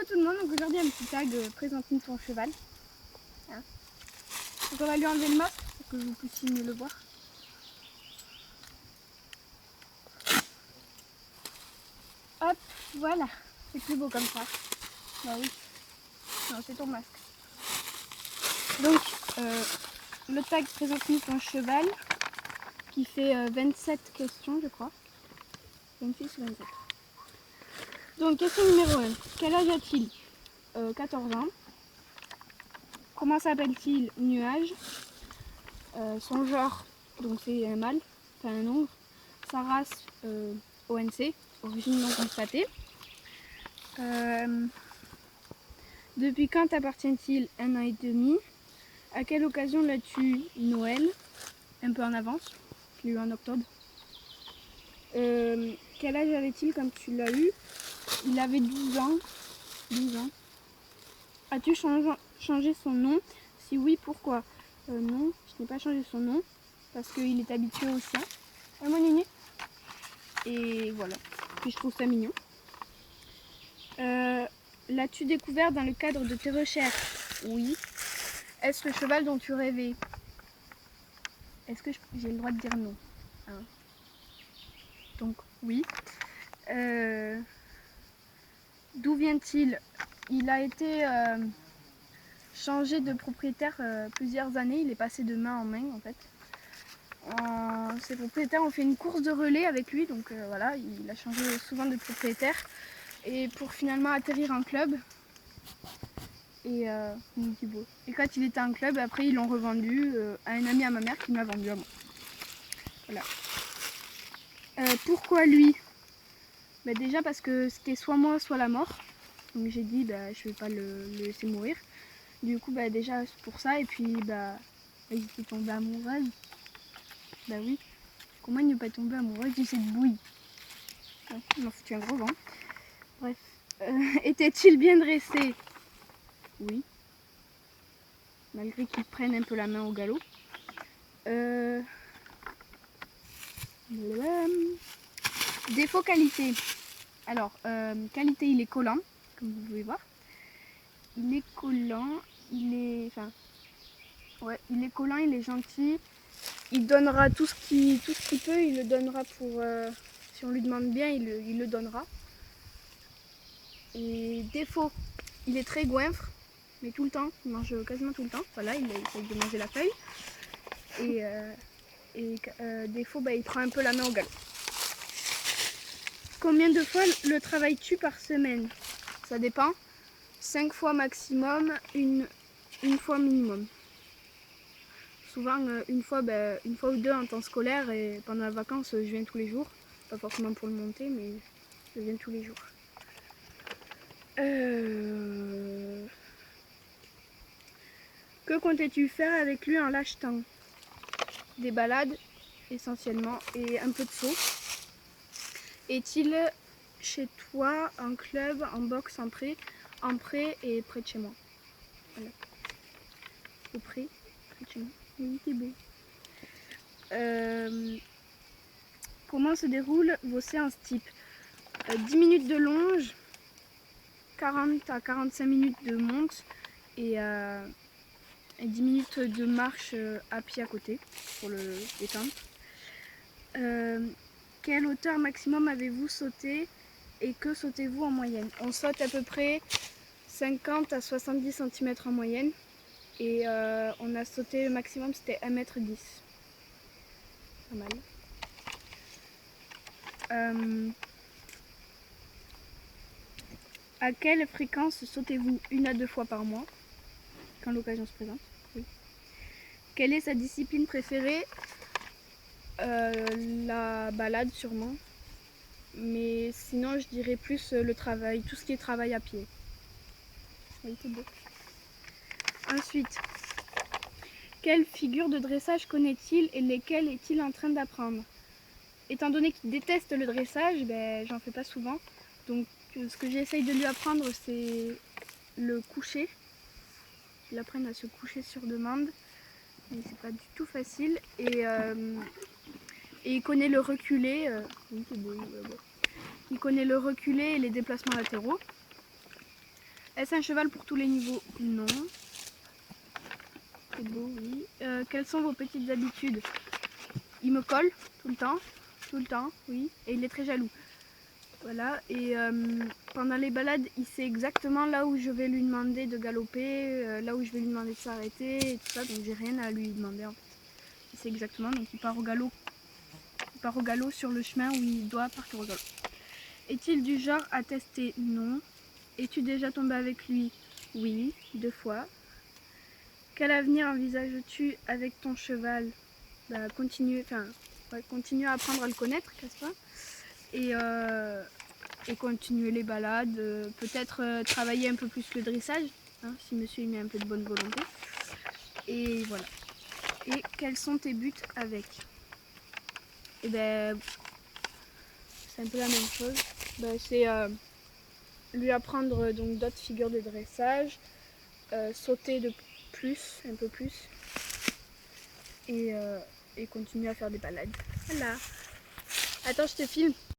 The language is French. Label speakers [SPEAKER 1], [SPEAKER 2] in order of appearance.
[SPEAKER 1] Coucou tout le monde, donc aujourd'hui un petit tag présente-nous ton cheval. Hein. Donc on va lui enlever le masque pour que vous puissiez mieux le voir. Hop, voilà, c'est plus beau comme ça. Bah oui, non c'est ton masque. Donc le tag présente-nous ton cheval qui fait 27 questions je crois. 26 ou 27. Donc question numéro 1, quel âge a-t-il 14 ans. Comment s'appelle-t-il? Nuage. Son genre, donc c'est un mâle, enfin un nombre. Sa race, ONC, origine non constatée. Depuis quand appartient-il? 1 an et demi. À quelle occasion l'as-tu? Noël, un peu en avance, je l'ai eu en octobre. Quel âge avait-il quand tu l'as eu? Il avait 12 ans. 12 ans. As-tu changé son nom? Si oui, pourquoi? Non, je n'ai pas changé son nom parce qu'il est habitué au sien. Mon nini. Et voilà. Puis je trouve ça mignon. L'as-tu découvert dans le cadre de tes recherches? Oui. Est-ce le cheval dont tu rêvais? Est-ce que j'ai le droit de dire non? Hein. Donc oui. D'où vient-il? Il a été changé de propriétaire plusieurs années. Il est passé de main en main en fait. Ses propriétaires ont fait une course de relais avec lui. Donc voilà, il a changé souvent de propriétaire. Et pour finalement atterrir en club. Et quand il était en club, après ils l'ont revendu à un ami à ma mère qui me l'a vendu à moi. Voilà. Pourquoi lui? Bah déjà parce que c'était soit moi soit la mort. Donc j'ai dit bah je vais pas le laisser mourir. Du coup bah déjà pour ça et puis bah il était tombé amoureux. Bah oui. Comment il ne pas tomber amoureux de cette bouille? Il m'a foutu un gros vent. Bref. Était-il bien dressé? Oui. Malgré qu'il prenne un peu la main au galop. Défaut qualité. Alors, qualité, il est collant, comme vous pouvez voir. Il est collant, il est collant, il est gentil. Il donnera tout ce qu'il peut, il le donnera pour... si on lui demande bien, il le donnera. Et défaut, il est très goinfre, mais tout le temps, il mange quasiment tout le temps. Voilà, il essaye de manger la feuille. Et défaut, bah, il prend un peu la main au galop. Combien de fois le travailles-tu par semaine? Ça dépend. 5 fois maximum, une fois minimum. Souvent une fois ou deux en temps scolaire et pendant les vacances je viens tous les jours. Pas forcément pour le monter mais je viens tous les jours. Que comptais-tu faire avec lui en l'achetant? Des balades essentiellement et un peu de saut. Est-il chez toi en club, en boxe, en pré et près de chez moi? Voilà. Au pré de chez moi. Oui, c'est beau. Comment se déroulent vos séances type? 10 minutes de longe, 40 à 45 minutes de monte et 10 minutes de marche à pied à côté pour le détendre. Quelle hauteur maximum avez-vous sauté et que sautez-vous en moyenne? On saute à peu près 50 à 70 cm en moyenne et on a sauté le maximum, c'était 1,10 m. Pas mal. À quelle fréquence sautez-vous? 1 à 2 fois par mois, quand l'occasion se présente. Oui. Quelle est sa discipline préférée? La balade sûrement. Mais sinon je dirais plus le travail, tout ce qui est travail à pied. Oui, c'est beau. Ensuite, quelle figure de dressage connaît-il et lesquelles est-il en train d'apprendre? Étant donné qu'il déteste le dressage, ben, j'en fais pas souvent. Donc ce que j'essaye de lui apprendre c'est le coucher. Il apprenne à se coucher sur demande. Mais c'est pas du tout facile. Et il connaît le reculé. Oui, c'est beau. Il connaît le reculé et les déplacements latéraux. Est-ce un cheval pour tous les niveaux? Non. C'est beau, oui. Quelles sont vos petites habitudes? Il me colle tout le temps, oui. Et il est très jaloux. Voilà, et pendant les balades, il sait exactement là où je vais lui demander de galoper, là où je vais lui demander de s'arrêter et tout ça, donc j'ai rien à lui demander en fait. Il sait exactement, donc il part au galop. Il part au galop sur le chemin où il doit partir au galop. Est-il du genre à tester? Non. Es-tu déjà tombé avec lui? Oui, 2 fois. Quel avenir envisages-tu avec ton cheval? Bah, continuer à apprendre à le connaître, n'est-ce pas? Et continuer les balades, peut-être travailler un peu plus le dressage, hein, si monsieur y met un peu de bonne volonté. Et voilà. Et quels sont tes buts avec? Et ben, c'est un peu la même chose. Ben, c'est lui apprendre donc d'autres figures de dressage, sauter de plus, un peu plus, et continuer à faire des balades. Voilà. Attends, je te filme.